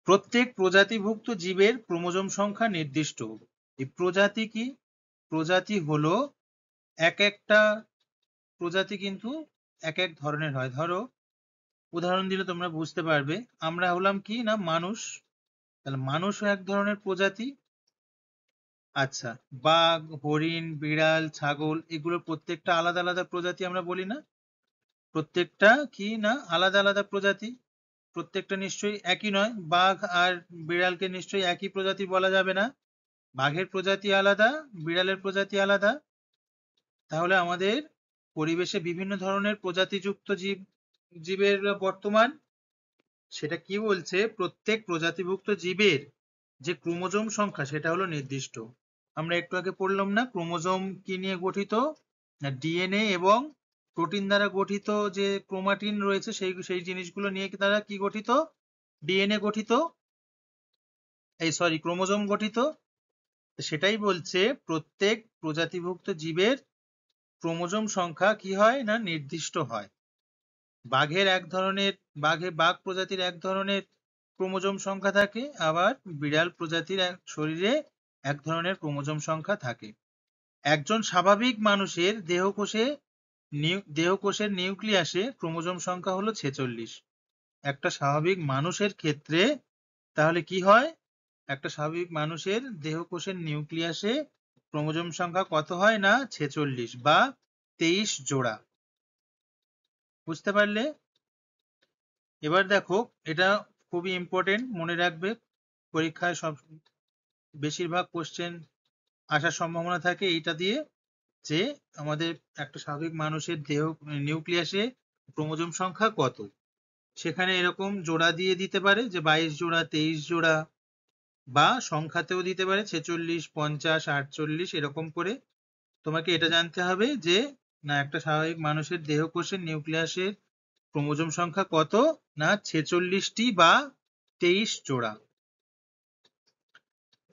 প্রত্যেক প্রজাতিভুক্ত জীবের ক্রোমোজোম সংখ্যা নির্দিষ্ট। এই প্রজাতি কি, প্রজাতি হলো এক একটা প্রজাতি কিন্তু এক এক ধরনের হয়। ধরো উদাহরণ দিলে তোমরা বুঝতে পারবে। আমরা হলাম কি, না মানুষ। তাহলে মানুষও এক ধরনের প্রজাতি। আচ্ছা, বাঘ, হরিণ, বিড়াল, ছাগল, এগুলো প্রত্যেকটা আলাদা আলাদা প্রজাতি আমরা বলি না? প্রত্যেকটা কি, না আলাদা আলাদা প্রজাতি। প্রত্যেকটা নিশ্চয়ই একই নয়। বাঘ আর বিড়ালকে নিশ্চয়ই একই প্রজাতি বলা যাবে না। বাঘের প্রজাতি আলাদা, বিড়ালের প্রজাতি আলাদা। তাহলে আমাদের পরিবেশে বিভিন্ন ধরনের প্রজাতিযুক্ত জীবের বর্তমান। সেটা কি বলছে, প্রত্যেক প্রজাতিভুক্ত জীবের যে ক্রোমোজোম সংখ্যা সেটা হলো নির্দিষ্ট। আমরা একটু আগে পড়লাম না, ক্রোমোজোম কি নিয়ে গঠিত, না ডিএনএ এবং প্রোটিন দ্বারা গঠিত। যে ক্রোমাটিন রয়েছে সেই জিনিসগুলো নিয়ে তারা কি গঠিত, ডিএনএ গঠিত, এই সরি ক্রোমোজোম গঠিত। সেটাই বলছে প্রত্যেক প্রজাতিভুক্ত জীবের ক্রোমোজোম সংখ্যা কি হয়, না নির্দিষ্ট হয়। বাঘ প্রজাতির এক ধরনের ক্রোমোজোম সংখ্যা থাকে, আবার বিড়াল প্রজাতির শরীরে এক ধরনের ক্রোমোজোম সংখ্যা থাকে। একজন স্বাভাবিক মানুষের দেহকোষের নিউক্লিয়াসে ক্রোমোজোম সংখ্যা হলো 46। একটা স্বাভাবিক মানুষের ক্ষেত্রে তাহলে কি হয়, একটা স্বাভাবিক মানুষের দেহকোষের নিউক্লিয়াসে ক্রোমোজোম সংখ্যা কত হয়, না 46 বা 23 জোড়া। বুঝতে পারলে? এবার দেখো, এটা খুবই ইম্পর্টেন্ট, মনে রাখবে। পরীক্ষায় সব বেশিরভাগ কোশ্চেন আসার সম্ভাবনা থাকে এইটা দিয়ে, যে আমাদের একটা স্বাভাবিক মানুষের নিউক্লিয়াসে ক্রোমোজোম সংখ্যা কত। সেখানে এরকম জোড়া দিয়ে দিতে পারে, যে 22 জোড়া, 23 জোড়া, বা সংখ্যাতেও দিতে পারে 46, 50, 48 এরকম করে। তোমাকে এটা জানতে হবে যে, না একটা স্বাভাবিক মানুষের দেহকোষের নিউক্লিয়াসের ক্রোমোজোম সংখ্যা কত, না 46টি বা 23 জোড়া।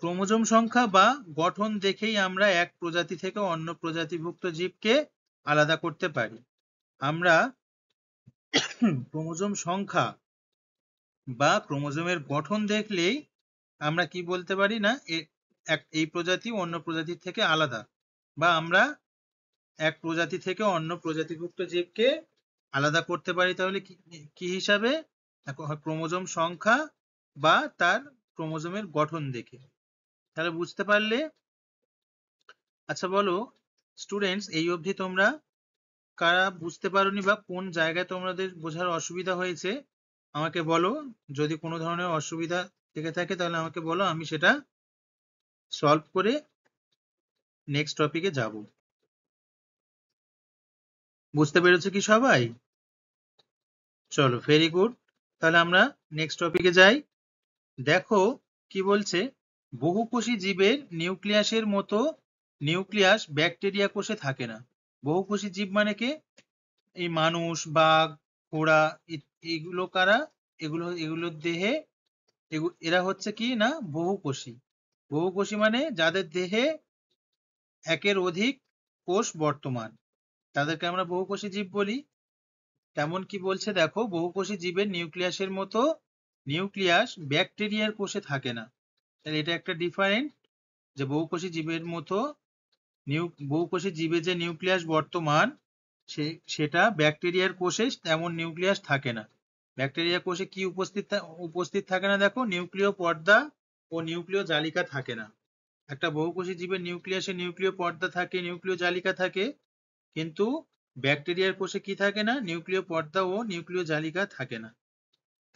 ক্রোমোজোম সংখ্যা বা গঠন দেখেই আমরা এক প্রজাতি থেকে অন্য প্রজাতিভুক্ত জীবকে আলাদা করতে পারি। আমরা ক্রোমোজোম সংখ্যা বা ক্রোমোজোমের গঠন দেখলেই আমরা কি বলতে পারি, না এই প্রজাতি অন্য প্রজাতির থেকে আলাদা, বা আমরা এক প্রজাতি থেকে অন্য প্রজাতিভুক্ত জীবকে আলাদা করতে পারি, তাহলে কি হিসাবে? ক্রোমোজোম সংখ্যা বা তার ক্রোমোজোমের গঠন দেখে। তাহলে বুঝতে পারলে? আচ্ছা বলো স্টুডেন্টস, এই অবধি তোমরা কারা বুঝতে পারোনি বা কোন জায়গায় তোমাদের বোঝার অসুবিধা হয়েছে আমাকে বলো। যদি কোনো ধরনের অসুবিধা থেকে থাকে তাহলে আমাকে বলো, আমি সেটা সলভ করে নেক্সট টপিকে যাব। বুঝতে পেরেছো কি সবাই? চলো, ভেরি গুড। তাহলে আমরা নেক্সট টপিকে যাই। দেখো কি বলছে, বহুকোষী জীবের নিউক্লিয়াসের মতো নিউক্লিয়াস ব্যাকটেরিয়া কোষে থাকে না। বহুকোষী জীব মানে কে? এই মানুষ, বাঘ, ঘোড়া, এগুলো কারা? এগুলোর দেহে এরা হচ্ছে কি না বহুকোষী। বহুকোষী মানে যাদের দেহে একের অধিক কোষ বর্তমান, তাদেরকে আমরা বহুকোষী জীব বলি। তেমন কি বলছে দেখো, বহুকোষী জীবের নিউক্লিয়াসের মতো নিউক্লিয়াস ব্যাকটেরিয়ার কোষে থাকে না। তাহলে এটা একটা ডিফারেন্ট, যে বহুকোষী জীবের মতো বহুকোষী জীবের যে নিউক্লিয়াস বর্তমান সেটা ব্যাকটেরিয়ার কোষে তেমন নিউক্লিয়াস থাকে না। ব্যাকটেরিয়া কোষে কি উপস্থিত থাকে না? দেখো, নিউক্লিয় পর্দা ও নিউক্লিয় জালিকা থাকে না। একটা বহুকোষী জীবের নিউক্লিয়াসে নিউক্লিয় পর্দা থাকে, নিউক্লিয় জালিকা থাকে, কিন্তু ব্যাকটেরিয়ার কোষে কি থাকে না? নিউক্লিয় পর্দা ও নিউক্লিয় জালিকা থাকে না।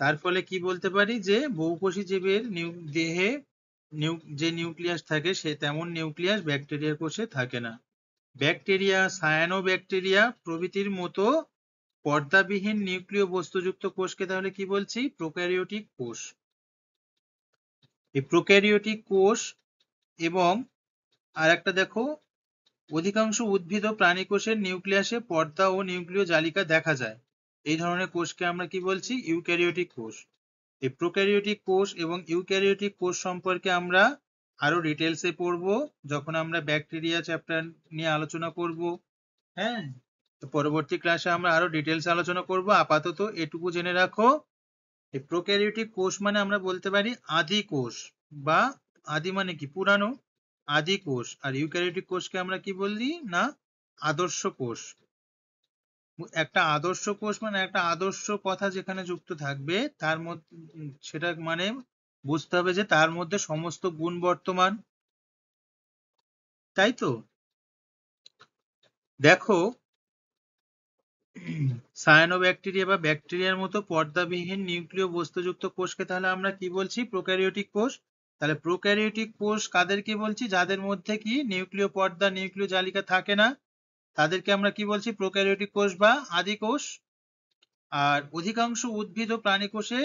তার ফলে কি বলতে পারি, যে বহুকোষী জীবের দেহে যে নিউক্লিয়াস থাকে সে তেমন নিউক্লিয়াস ব্যাকটেরিয়ার কোষে থাকে না। ব্যাকটেরিয়া, সায়ানোব্যাকটেরিয়া প্রভৃতির মতো পর্দাবিহীন নিউক্লিয় বস্তুযুক্ত কোষকে তাহলে কি বলছি? প্রোক্যারিওটিক কোষ। এই প্রোক্যারিওটিক কোষ এবং আর একটা দেখো, অধিকাংশ উদ্ভিদ ও প্রাণী কোষের নিউক্লিয়াসে পর্দা ও নিউক্লিয় জালিকা দেখা যায়। এই ধরনের কোষকে আমরা কি বলছি? ইউক্যারিওটিক কোষ। এই প্রোক্যারিওটিক কোষ এবং ইউক্যারিওটিক কোষ সম্পর্কে আমরা আরো ডিটেলসে পড়বো যখন আমরা ব্যাকটেরিয়া চ্যাপ্টার নিয়ে আলোচনা করব। হ্যাঁ, তো পরবর্তী ক্লাসে আমরা আরো ডিটেলস আলোচনা করব। আপাতত এটুকু জেনে রাখো, এই প্রোক্যারিওটিক কোষ মানে আমরা বলতে পারি আদি কোষ, বা আদি মানে কি? পুরানো, আদি কোষ। আর ইউক্যারিওটিক কোষকে আমরা কি বলি না? আদর্শ কোষ। একটা আদর্শ কোষ মানে একটা আদর্শ কথা যেখানে যুক্ত থাকবে তার মধ্যে, সেটা মানে বুঝতে হবে যে তার মধ্যে সমস্ত গুণ বর্তমান, তাই তো? দেখো, সায়ানোব্যাকটেরিয়া বা ব্যাকটেরিয়ার মতো পর্দাবিহীন নিউক্লিয় বস্তুযুক্ত কোষকে তাহলে আমরা কি বলছি? প্রোক্যারিওটিক কোষ। তাহলে প্রোক্যারিওটিক কোষ কাদেরকে বলছি? যাদের মধ্যে কি নিউক্লিয় পর্দা, নিউক্লিয় জালিকা থাকে না, তাদেরকে আমরা কি বলছি? প্রোক্যারিওটিক কোষ বা আদি কোষ। আর অধিকাংশ উদ্ভিদ ও প্রাণী কোষে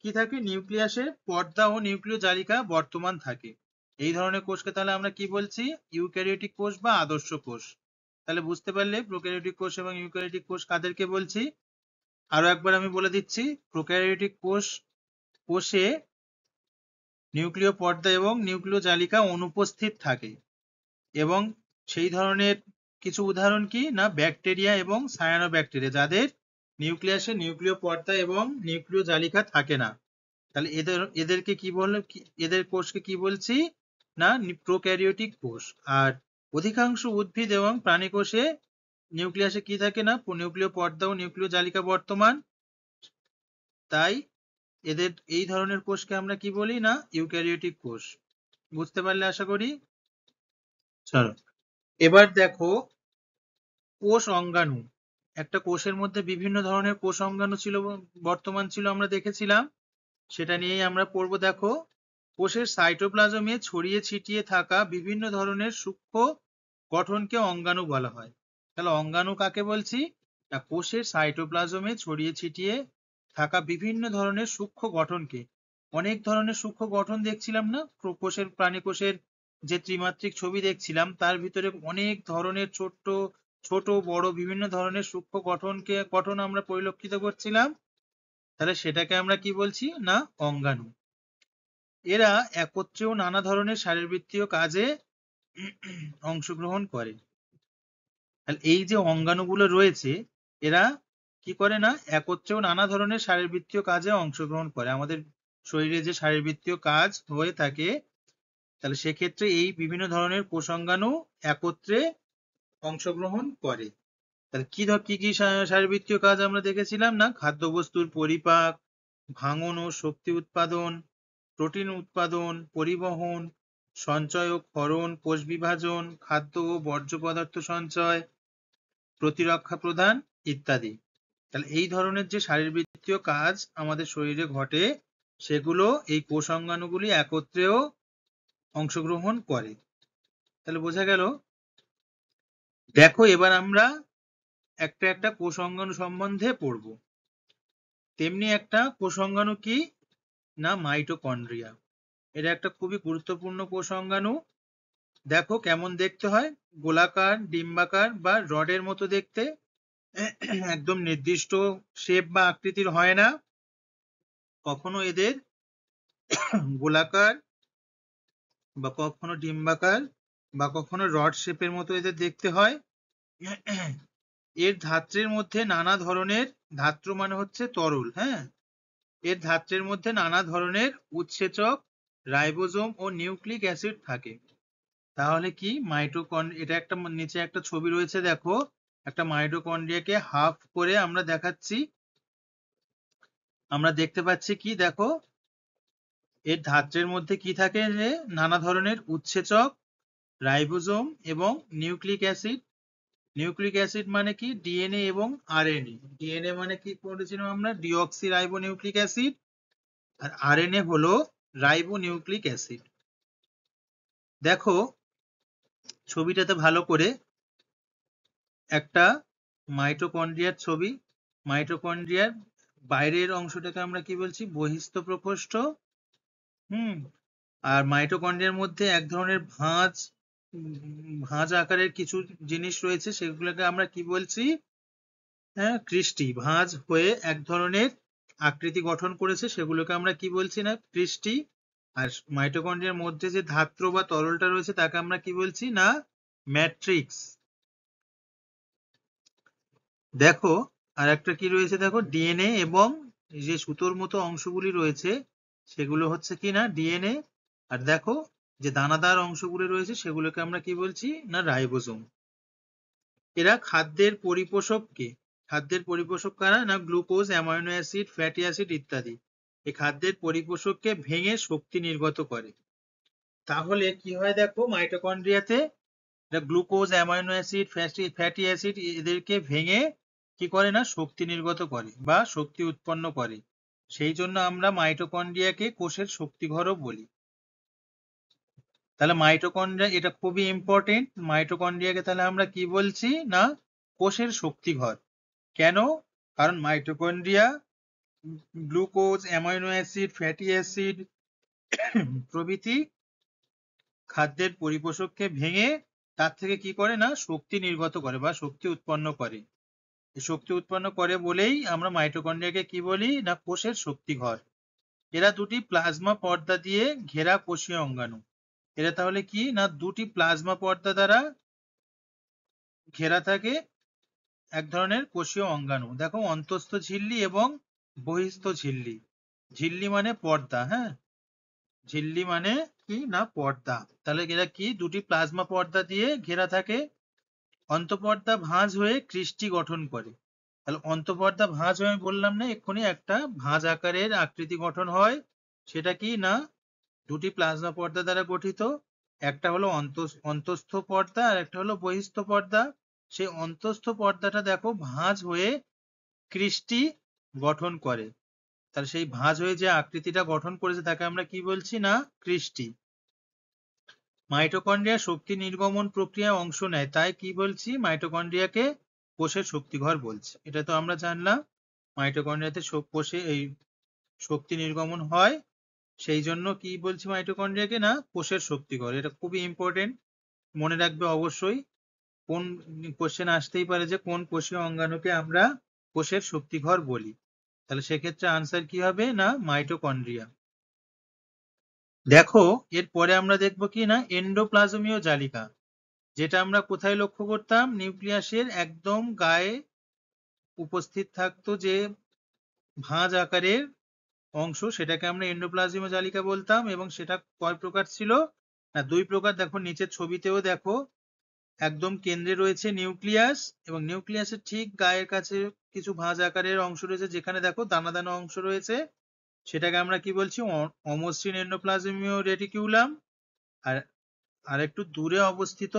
কি থাকে? নিউক্লিয়াসে পর্দা ও নিউক্লিয় জালিকা বর্তমান থাকে। এই ধরনের কোষকে তাহলে আমরা কি বলছি? ইউক্যারিওটিক কোষ বা আদর্শ কোষ। তাহলে বুঝতে পারলে প্রোক্যারিওটিক কোষ এবং ইউক্যারিওটিক কোষ কাদেরকে বলছি। আরো একবার আমি বলে দিচ্ছি, প্রোক্যারিওটিক কোষে নিউক্লিয় পর্দা এবং নিউক্লিয় জালিকা অনুপস্থিত থাকে, এবং সেই ধরনের কিছু উদাহরণ কি না? ব্যাকটেরিয়া এবং সায়ানোব্যাকটেরিয়া, যাদের নিউক্লিয়াসে নিউক্লিয় পর্দা এবং নিউক্লিয় জালিকা থাকে না। তাহলে এদেরকে কি এদের কোষকে কি বলছি না? প্রোক্যারিওটিক কোষ। আর অধিকাংশ উদ্ভিদ এবং প্রাণী কোষে নিউক্লিয়াসে কি থাকে না? নিউক্লিয় পর্দা ও নিউক্লিয় জালিকা বর্তমান। তাই এই ধরনের কোষকে আমরা কি বলি না? ইউক্যারিওটিক কোষ। বুঝতে পারলে আশা করি। চলো, এবার দেখো কোষ অঙ্গাণু। একটা কোষের মধ্যে বিভিন্ন ধরনের কোষ অঙ্গাণু ছিল, বর্তমান ছিল, আমরা দেখেছিলাম। সেটা নিয়েই আমরা পড়বো। দেখো, কোষের সাইটোপ্লাজমে ছড়িয়ে ছিটিয়ে থাকা বিভিন্ন ধরনের সূক্ষ্ম গঠনকে অঙ্গাণু বলা হয়। তাহলে অঙ্গাণু কাকে বলছি? না, কোষের সাইটোপ্লাজমে ছড়িয়ে ছিটিয়ে থাকা বিভিন্ন ধরনের সূক্ষ্ম গঠনকে। অনেক ধরনের সূক্ষ্ম গঠন দেখছিলাম না কোষের, প্রাণী কোষের যে ত্রিমাত্রিক ছবি দেখছিলাম, তার ভিতরে অনেক ধরনের ছোট ছোট বড় বিভিন্ন ধরনের সূক্ষ্ম গঠন আমরা পরিলক্ষিত করছিলাম। তাহলে সেটাকে আমরা কি বলছি না? অঙ্গাণু। এরা একত্রেও নানা ধরনের শারীরবৃত্তীয় কাজে অংশগ্রহণ করে। এই যে অঙ্গাণুগুলো রয়েছে, এরা কি করে না? একত্রেও নানা ধরনের শারীরবৃত্তীয় কাজে অংশগ্রহণ করে। আমাদের শরীরে যে শারীরবৃত্তীয় কাজ হয়ে থাকে তাহলে সেক্ষেত্রে এই বিভিন্ন ধরনের কোষাঙ্গাণু একত্রে অংশগ্রহণ করে। তাহলে কি কি শারীরবৃত্তীয় কাজ আমরা দেখেছিলাম না, খাদ্যবস্তুর পরিপাক, ভাঙন ও শক্তি উৎপাদন, প্রোটিন উৎপাদন, পরিবহন, সঞ্চয় ও ক্ষরণ, কোষ বিভাজন, খাদ্য ও বর্জ্য পদার্থ সঞ্চয়, প্রতিরক্ষা প্রদান ইত্যাদি। তাহলে এই ধরনের যে শারীরবৃত্তীয় কাজ আমাদের শরীরে ঘটে সেগুলো এই কোষাঙ্গাণুগুলি একত্রেও অংশগ্রহণ করে। তাহলে বোঝা গেল। দেখো এবার আমরা একটা একটা কোষাঙ্গাণু সম্বন্ধে পড়ব। তেমনি একটা কোষাঙ্গাণু কি না, মাইটোকন্ড্রিয়া। এটা একটা খুবই গুরুত্বপূর্ণ কোষাঙ্গাণু। দেখো কেমন দেখতে হয়, গোলাকার, ডিম্বাকার বা রডের মতো দেখতে, একদম নির্দিষ্ট শেপ বা আকৃতির হয় না। কখনো এদের গোলাকার বা কখনো ডিম্বাকার বা কখনো রড শেপের মতো এদের দেখতে হয়। এর ধাত্রের মধ্যে নানা ধরনের, ধাত্র মানে হচ্ছে তরল, হ্যাঁ, এর ধাত্রের মধ্যে নানা ধরনের উৎসেচক, রাইবোজোম ও নিউক্লিক অ্যাসিড থাকে। তাহলে কি এটা একটা নিচে একটা ছবি রয়েছে, দেখো একটা মাইটোকন্ড্রিয়াকে হাফ করে আমরা দেখাচ্ছি। আমরা দেখতে পাচ্ছি কি, দেখো এর ধাত্রের মধ্যে কি থাকে, যে নানা ধরনের উৎসেচক, রাইবোজোম এবং নিউক্লিক অ্যাসিড। নিউক্লিক অ্যাসিড মানে কি, ডিএনএ এবং আরএনএ। ডিএনএ মানে কি পড়েছিলাম আমরা, ডিঅক্সি রাইবো নিউক্লিক অ্যাসিড, আর আরএনএ হলো রাইবো নিউক্লিক অ্যাসিড। দেখো ছবিটাতে ভালো করে, একটা মাইটোকন্ড্রিয়ার ছবি। মাইটোকন্ড্রিয়ার বাইরের অংশটাকে আমরা কি বলছি, বহিস্থ প্রকোষ্ঠ। আর মাইটোকন্ড্রিয়ার মধ্যে এক ধরনের ভাঁজ আকারের কিছু জিনিস রয়েছে, সেগুলোকে আমরা কি বলছি, হ্যাঁ, ক্রিস্টি। ভাঁজ হয়ে এক ধরনের আকৃতি গঠন করেছে, সেগুলোকে আমরা কি বলছি না, ক্রিস্টি। আর মাইটোকন্ড্রিয়ার মধ্যে যে ধাত্র বা তরলটা রয়েছে তাকে আমরা কি বলছি না, ম্যাট্রিক্স। দেখো আর একটা কি রয়েছে, দেখো ডিএনএ এবং যে সুতোর মতো অংশগুলি রয়েছে সেগুলো হচ্ছে কি না, ডিএনএ। আর দেখো যে দানাদার অংশগুলি রয়েছে সেগুলোকে আমরা কি বলছি না, রাইবোজোম। এরা খাদ্যের পরিপোষক কারা না, glucose, amino acid, fatty acid ইত্যাদি। এই খাদ্যের পরিপোষককে ভেঙে শক্তি নির্গত করে। তাহলে কি হয়, দেখো মাইটোকন্ড্রিয়াতে glucose, amino acid, fatty acid এদেরকে ভেঙে কি করে না, শক্তি নির্গত করে বা শক্তি উৎপন্ন করে। সেই জন্য আমরা মাইটোকন্ড্রিয়াকে কোষের শক্তিঘরও বলি। তাহলে মাইটোকন্ড্রিয়া এটা খুবই ইম্পর্টেন্ট। মাইটোকন্ড্রিয়াকে তাহলে আমরা কি বলছি না, কোষের শক্তিঘর। কেন? কারণ mitochondria glucose, amino acid, fatty acid প্রভৃতি খাদ্যের পরিপোষককে ভেঙে তার থেকে কি করে না, শক্তি নির্গত করে বা শক্তি উৎপন্ন করে। শক্তি উৎপন্ন করে বলেই আমরা মাইটোকন্ড্রিয়াকে কি বলি না, কোষের শক্তিঘর। এরা দুটি প্লাজমা পর্দা দিয়ে ঘেরা কোষীয় অঙ্গাণু। এরা তাহলে কি না, দুটি প্লাজমা পর্দা দ্বারা ঘেরা থাকে এক ধরনের কোষীয় অঙ্গাণু। দেখো অন্তঃস্থ ঝিল্লি এবং বহিঃস্থ ঝিল্লি। ঝিল্লি মানে পর্দা, হ্যাঁ, ঝিল্লি মানে কি না, পর্দা। তাহলে এরা কি, দুটি প্লাজমা পর্দা দিয়ে ঘেরা থাকে। অন্তঃপর্দা ভাঁজ হয়ে ক্রিস্টি গঠন করে। তাহলে অন্তঃপর্দা ভাঁজ হয়ে, আমি বললাম না এক্ষুনি, একটা ভাঁজ আকারের আকৃতি গঠন হয়। সেটা কি না, দুটি প্লাজমা পর্দা দ্বারা গঠিত। একটা হলো অন্তঃস্থ পর্দা আর একটা হলো বহিঃস্থ পর্দা। সেই অন্তঃস্থ পর্দাটা দেখো ভাঁজ হয়ে ক্রিস্টি গঠন করে। তাহলে সেই ভাঁজ হয়ে যে আকৃতিটা গঠন করেছে তাকে আমরা কি বলছি না, ক্রিস্টি। মাইটোকন্ড্রিয়া শক্তি নির্গমন প্রক্রিয়ায় অংশ নেয়, তাই কি বলছি, মাইটোকন্ড্রিয়াকে কোষের শক্তিঘর বলছি। এটা তো আমরা জানলাম, মাইটোকন্ড্রিয়াতে কোষে এই শক্তি নির্গমন হয়, সেই জন্য কি বলছি মাইটোকন্ড্রিয়াকে না, কোষের শক্তিঘর। এটা খুবই ইম্পর্টেন্ট, মনে রাখবে অবশ্যই। কোন কোশ্চেন আসতেই পারে যে কোন কোষীয় অঙ্গাণুকে আমরা কোষের শক্তিঘর বলি। তাহলে সেক্ষেত্রে আনসার কি হবে না, মাইটোকন্ড্রিয়া। দেখো এরপরে আমরা দেখবো কি না, এন্ডোপ্লাজমীয় জালিকা। যেটা আমরা কোথায় লক্ষ্য করতাম, নিউক্লিয়াসের একদম গায়ে উপস্থিত থাকতো যে ভাঁজ আকারের অংশ, সেটাকে আমরা এন্ডোপ্লাজমীয় জালিকা বলতাম। এবং সেটা কয় প্রকার ছিল না, দুই প্রকার। দেখো নিচের ছবিতেও দেখো, একদম কেন্দ্রে রয়েছে নিউক্লিয়াস এবং নিউক্লিয়াসের ঠিক গায়ের কাছে কিছু ভাঁজ আকারের অংশ রয়েছে, যেখানে দেখো দানা দানা অংশ রয়েছে, সেটাকে আমরা কি বলছি? অমসৃণ এন্ডোপ্লাজমীয় রেটিকিউলাম। আর একটু দূরে অবস্থিত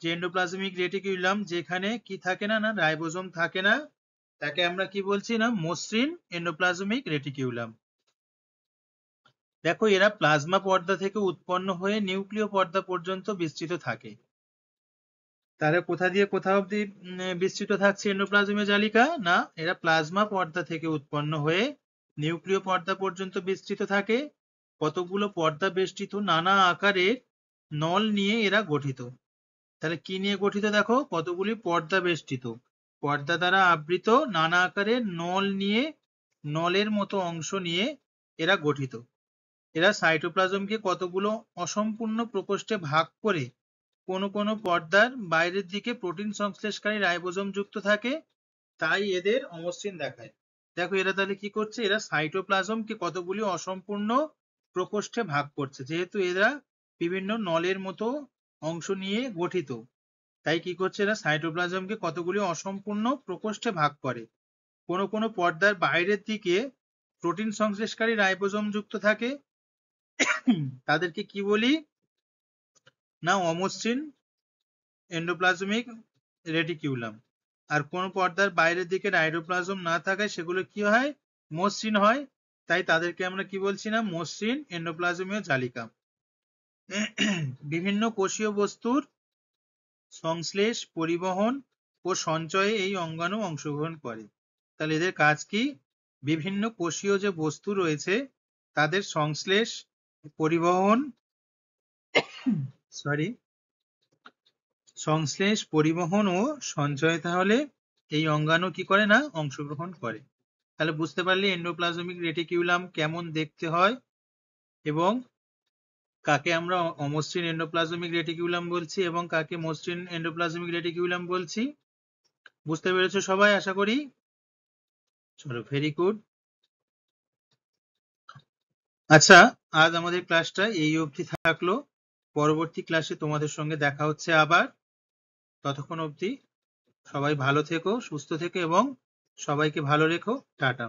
যে এন্ডোপ্লাজমিক রেটিকিউলাম, যেখানে কি থাকে না, না রাইবোজোম থাকে না, তাকে আমরা কি বলছি? না মসৃণ এন্ডোপ্লাজমিক রেটিকিউলাম। দেখো এরা প্লাজমা পর্দা থেকে উৎপন্ন হয়ে নিউক্লিয় পর্দা পর্যন্ত বিস্তৃত থাকে। তাহলে কোথা দিয়ে কোথা অবধি বিস্তৃত থাকছে এন্ডোপ্লাজমীয় জালিকা? না, এরা প্লাজমা পর্দা থেকে উৎপন্ন হয়ে নিউক্লিয় পর্দা পর্যন্ত বিস্তৃত থাকে। কতগুলো পর্দা বেষ্টিত নানা আকারের নল নিয়ে এরা গঠিত। তাহলে কি নিয়ে গঠিত? দেখো কতগুলি পর্দা বেষ্টিত, পর্দা দ্বারা আবৃত নানা আকারের নল নিয়ে, নলের মতো অংশ নিয়ে এরা গঠিত। এরা সাইটোপ্লাজমকে কতগুলো অসম্পূর্ণ প্রকোষ্ঠে ভাগ করে কোনো কোনো পর্দার বাইরের দিকে প্রোটিন সংশ্লেষকারী রাইবোজোম যুক্ত থাকে, তাই এদের অমসৃণ দেখায়। দেখো এরা তাহলে কি করছে? এরা সাইটোপ্লাজমকে কতগুলি অসম্পূর্ণ প্রকোষ্ঠে ভাগ করছে। যেহেতু এরা বিভিন্ন নলের মতো অংশ নিয়ে গঠিত, তাই কি করছে? এরা সাইটোপ্লাজমকে কতগুলি অসম্পূর্ণ প্রকোষ্ঠে ভাগ করে। কোনো কোনো পর্দার বাইরের দিকে প্রোটিন সংশ্লেষকারী রাইবোজোম যুক্ত থাকে, তাদেরকে কি বলি? না অমসৃণ এন্ডোপ্লাজমিক রেটিকিউলাম। আর কোন পর্দার বাইরের দিকে রাইবোপ্লাজম না থাকায় সেগুলো কি হয়? মসৃণ হয়, তাই তাদেরকে আমরা কি বলছি? না মসৃণ এন্ডোপ্লাজমীয় জালিকা। বিভিন্ন কোষীয় বস্তুর সংশ্লেষ, পরিবহন ও সঞ্চয়ে এই অঙ্গাণু অংশগ্রহণ করে। তাহলে এদের কাজ কি? বিভিন্ন কোষীয় যে বস্তু রয়েছে তাদের সংশ্লেষ, পরিবহন ও সঞ্চয় তাহলে এই অঙ্গাণু কি করে? না অংশগ্রহণ করে। তাহলে বুঝতে পারলে এন্ডোপ্লাজমিক রেটিকিউলাম কেমন দেখতে হয় এবং কাকে আমরা অমসৃণ এন্ডোপ্লাজমিক রেটিকিউলাম বলছি এবং কাকে মসৃণ এন্ডোপ্লাজমিক রেটিকিউলাম বলছি। বুঝতে পেরেছো সবাই আশা করি? চলো, ভেরি গুড। আচ্ছা, আজ আমাদের ক্লাসটা এই অবধি থাকলো। পরবর্তী ক্লাসে তোমাদের সঙ্গে দেখা হচ্ছে আবার। ততক্ষণ অবধি সবাই ভালো থেকো, সুস্থ থেকো এবং সবাইকে ভালো রেখো। টাটা।